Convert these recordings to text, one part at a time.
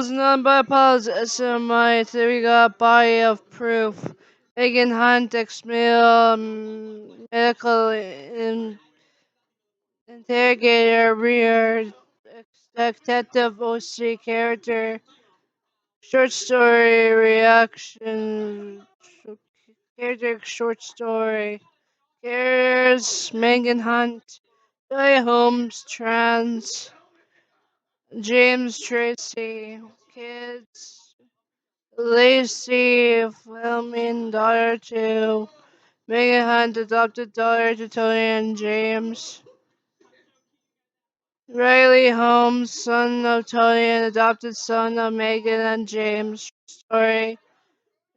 was none but apologism. My theory got body of proof. Megan Hunt, ex-male medical interrogator, rear detective OC character, short story reaction, character short story. Here's Megan Hunt, Holmes, trans, James Tracey, kids, Lacey, filming daughter to Megan Hunt, adopted daughter to Tony and James. Riley Holmes, son of Tony and adopted son of Megan and James. Story.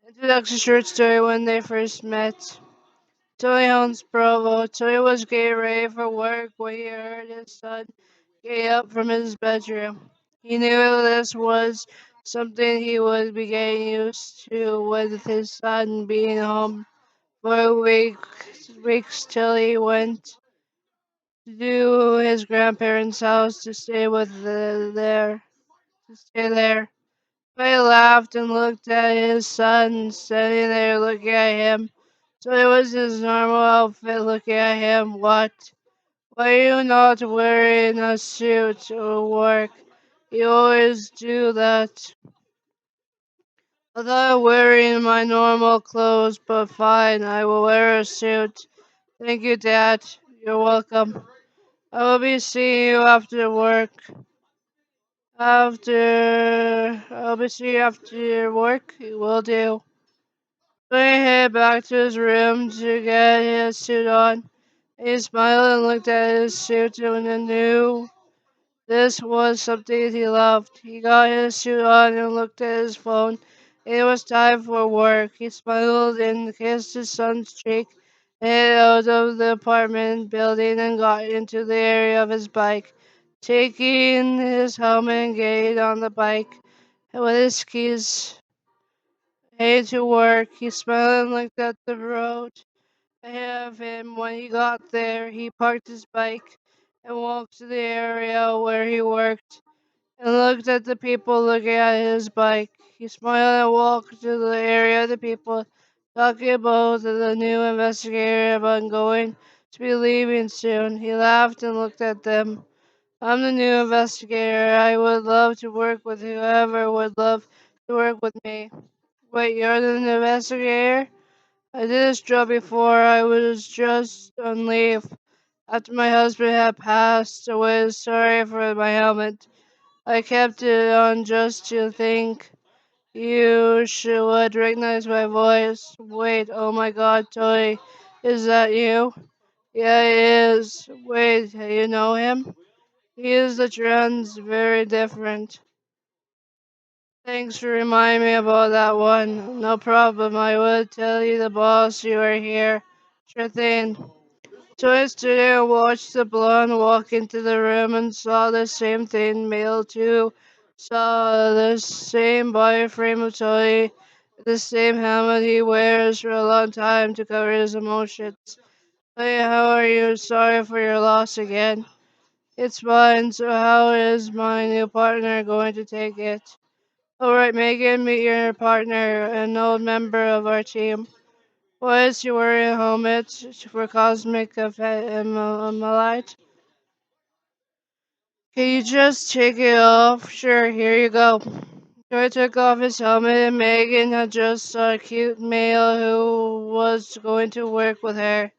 Introduction short story when they first met. Tony Holmes Provo. Tony was getting ready for work when he heard his son get up from his bedroom. He knew this was something he would be getting used to with his son being home for weeks till he went to his grandparents' house to stay there. He laughed and looked at his son standing there looking at him. So it was his normal outfit looking at him. What? Why are you not wearing a suit to work? You always do that. I thought I'm wearing my normal clothes, but fine, I will wear a suit. Thank you, Dad. You're welcome. I will be seeing you after work. I'll be seeing you after work. Will do. So he headed back to his room to get his suit on. He smiled and looked at his suit and knew this was something he loved. He got his suit on and looked at his phone. It was time for work. He smiled and kissed his son's cheek, headed out of the apartment building and got into the area of his bike, taking his helmet and getting on the bike with his skis. Headed to work. He smiled and looked at the road ahead of him. When he got there, he parked his bike and walked to the area where he worked and looked at the people looking at his bike. He smiled and walked to the area of the people talking about the new investigator about going to be leaving soon. He laughed and looked at them. I'm the new investigator. I would love to work with whoever would love to work with me. Wait, you're the new investigator? I did this job before. I was just on leave after my husband had passed away. Sorry for my helmet. I kept it on just to think would recognize my voice. Wait, oh my god, Toy, is that you? Yeah, it is. Wait, you know him? He is the trans, very different. Thanks for reminding me about that one. No problem, I will tell you the boss you are here. Sure thing. Toy stood there and watched the blonde walk into the room and saw the same thing. Male too saw the same body frame of Toy, the same helmet he wears for a long time to cover his emotions. Hey, how are you? Sorry for your loss again. It's fine. So how is my new partner going to take it? Alright, Megan, meet your partner, an old member of our team. Why is she wearing a helmet for cosmic malite? Can you just take it off? Sure, here you go. Troy took off his helmet and Megan had just saw a cute male who was going to work with her.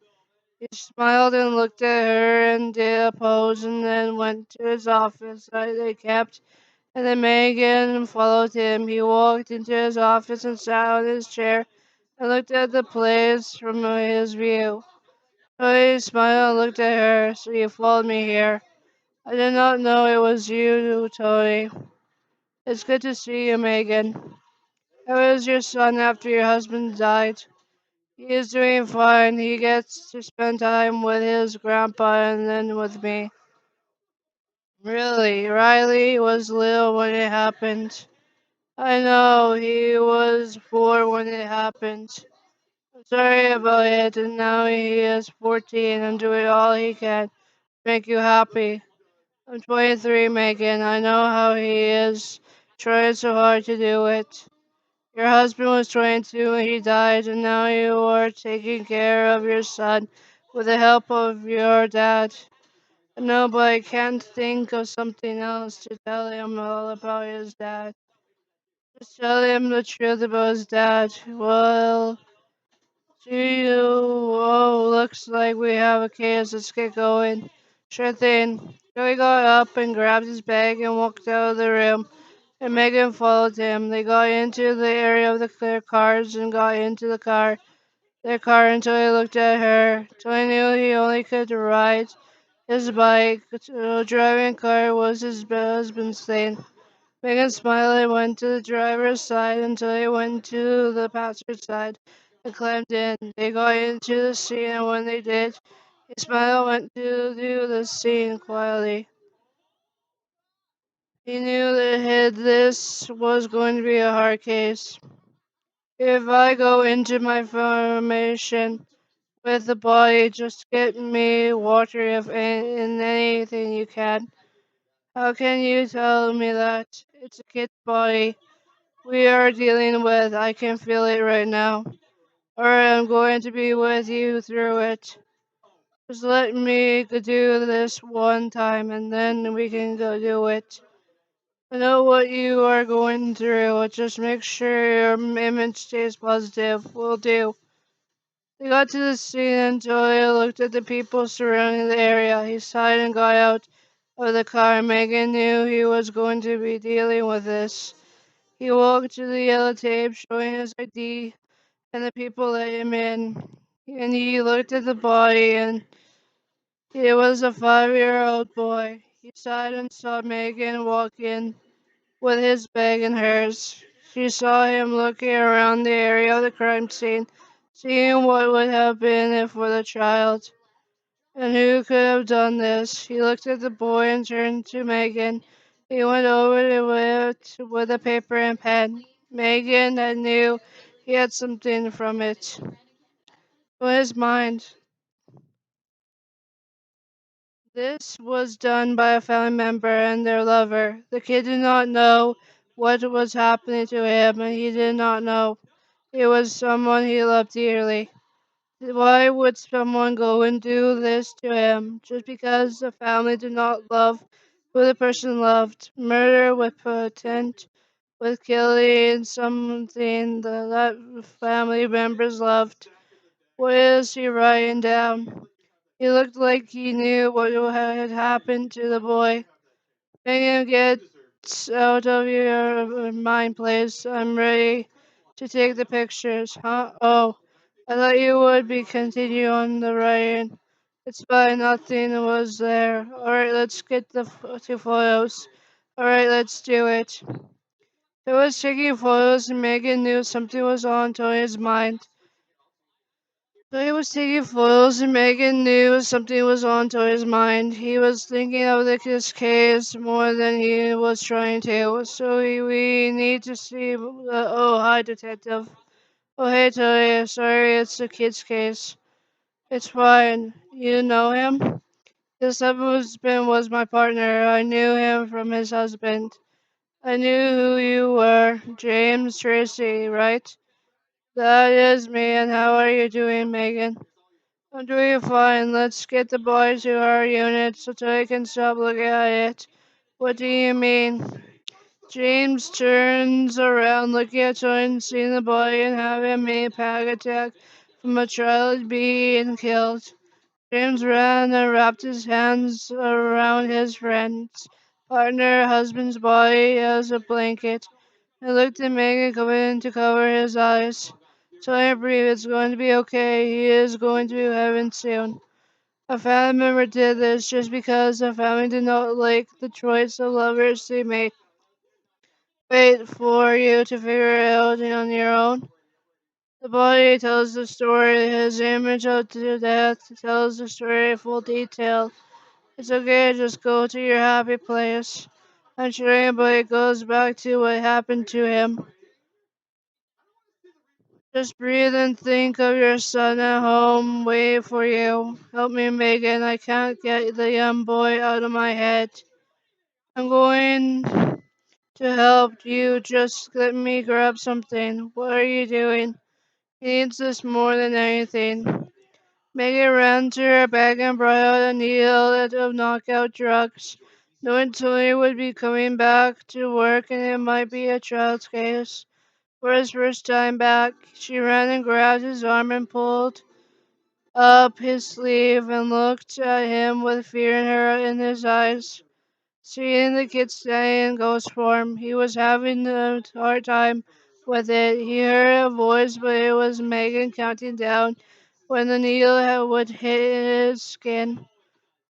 He smiled and looked at her and did a pose and then went to his office that they kept and then Megan followed him. He walked into his office and sat on his chair and looked at the place from his view. Troy smiled and looked at her. So you followed me here. I did not know it was you, Tony. It's good to see you, Megan. How is your son after your husband died? He is doing fine. He gets to spend time with his grandpa and then with me. Really, Riley was little when it happened. I know, he was 4 when it happened. I'm sorry about it, and now he is 14 and doing all he can to make you happy. I'm 23, Megan. I know how he is. trying so hard to do it. Your husband was trying to and he died, and now you are taking care of your son with the help of your dad. No, but I can't think of something else to tell him all about his dad. Just tell him the truth about his dad. Well, do you? Oh, looks like we have a case. Let's get going. Sure thing. Joey got up and grabbed his bag and walked out of the room, and Megan followed him. They got into the area of their cars and got into their car until he looked at her. Tony knew he only could ride his bike. Driving car was his husband's thing. Megan smiled and went to the driver's side until he went to the passenger side and climbed in. They got into the scene, and when they did, he smiled and went to do the scene quietly. He knew that this was going to be a hard case. If I go into my formation with the body, just get me water if in anything you can. How can you tell me that? It's a kid's body we are dealing with. I can feel it right now. Or I'm going to be with you through it. Just let me do this one time and then we can go do it. I know what you are going through. Just make sure your image stays positive. Will do. They got to the scene and Julia looked at the people surrounding the area. He sighed and got out of the car. Megan knew he was going to be dealing with this. He walked to the yellow tape showing his ID, and the people let him in. And he looked at the body, and it was a 5-year-old boy. He sighed and saw Megan walk in with his bag and hers. She saw him looking around the area of the crime scene, seeing what would happen if for the child. And who could have done this? He looked at the boy and turned to Megan. He went over to it with a paper and pen. Megan had knew he had something from it. In his mind, this was done by a family member and their lover. The kid did not know what was happening to him, and he did not know it was someone he loved dearly. Why would someone go and do this to him just because the family did not love who the person loved? Murder with potent, with killing something that family members loved. What is he writing down? He looked like he knew what had happened to the boy. Megan, get out of your mind, please. I'm ready to take the pictures. Huh? Oh, I thought you would be continue on the writing. It's fine, nothing was there. Alright, let's get the two photos. Alright, let's do it. He was taking photos and Megan knew something was on Tony's mind. So he was taking photos, and Megan knew something was on Tori's mind. He was thinking of this case more than he was trying to. So we need to see. Oh, hi, detective. Oh, hey, Tori. Sorry, it's a kid's case. It's fine. You know him? His husband was my partner. I knew him from his husband. I knew who you were. James Tracey, right? That is me. And how are you doing, Megan? I'm doing fine. Let's get the boy to our unit so I can stop looking at it. What do you mean? James turns around, looking at Tony, seeing the body and having a mini panic attack from a child being killed. James ran and wrapped his hands around his friend's partner, husband's body as a blanket, and looked at Megan coming to cover his eyes. Tony, breathe. It's going to be okay. He is going to heaven soon. A family member did this just because the family did not like the choice of lovers they made. Wait for you to figure it out on your own. The body tells the story. His image of to death tells the story in full detail. It's okay, just go to your happy place. I'm sure anybody goes back to what happened to him. Just breathe and think of your son at home waiting for you. Help me, Megan. I can't get the young boy out of my head. I'm going to help you. Just let me grab something. What are you doing? He needs this more than anything. Megan ran to her bag and brought out a needle of knockout drugs, knowing Tony would be coming back to work and it might be a child's case. For his first time back, she ran and grabbed his arm and pulled up his sleeve and looked at him with fear in his eyes. Seeing the kid stay in ghost form, he was having a hard time with it. He heard a voice, but it was Megan counting down when the needle would hit his skin.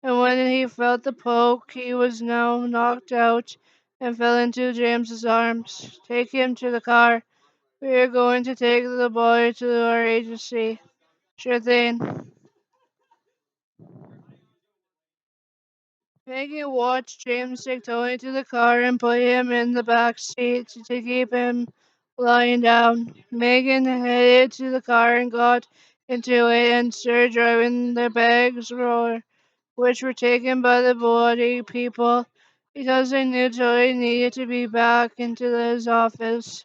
And when he felt the poke, he was now knocked out and fell into James's arms. Take him to the car. We are going to take the boy to our agency. Sure thing. Megan watched James take Tony to the car and put him in the back seat to keep him lying down. Megan headed to the car and got into it and started driving the bags which were taken by the body people because they knew Tony needed to be back into his office.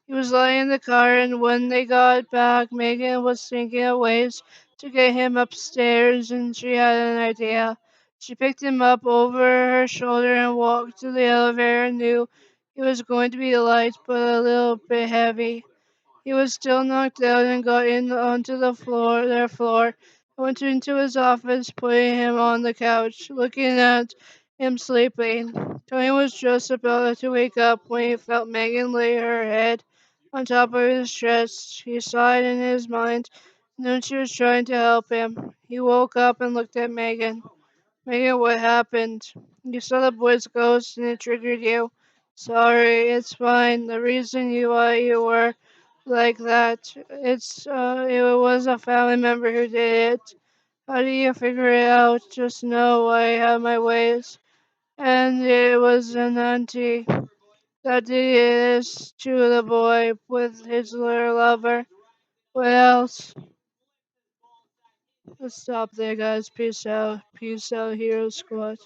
He was lying in the car, and when they got back, Megan was thinking of ways to get him upstairs, and she had an idea. She picked him up over her shoulder and walked to the elevator and knew he was going to be light but a little bit heavy. He was still knocked out and got in onto their floor, went into his office, putting him on the couch, looking at him sleeping. Tony was just about to wake up when he felt Megan lay her head on top of his chest. He sighed in his mind, knew she was trying to help him. He woke up and looked at Megan. Megan, what happened? You saw the boy's ghost and it triggered you. Sorry, it's fine. The reason why you were like that, it was a family member who did it. How do you figure it out? Just know I have my ways. And it was an auntie that did this to the boy with his little lover. What else? Let's stop there, guys. Peace out. Peace out, Hero Squad.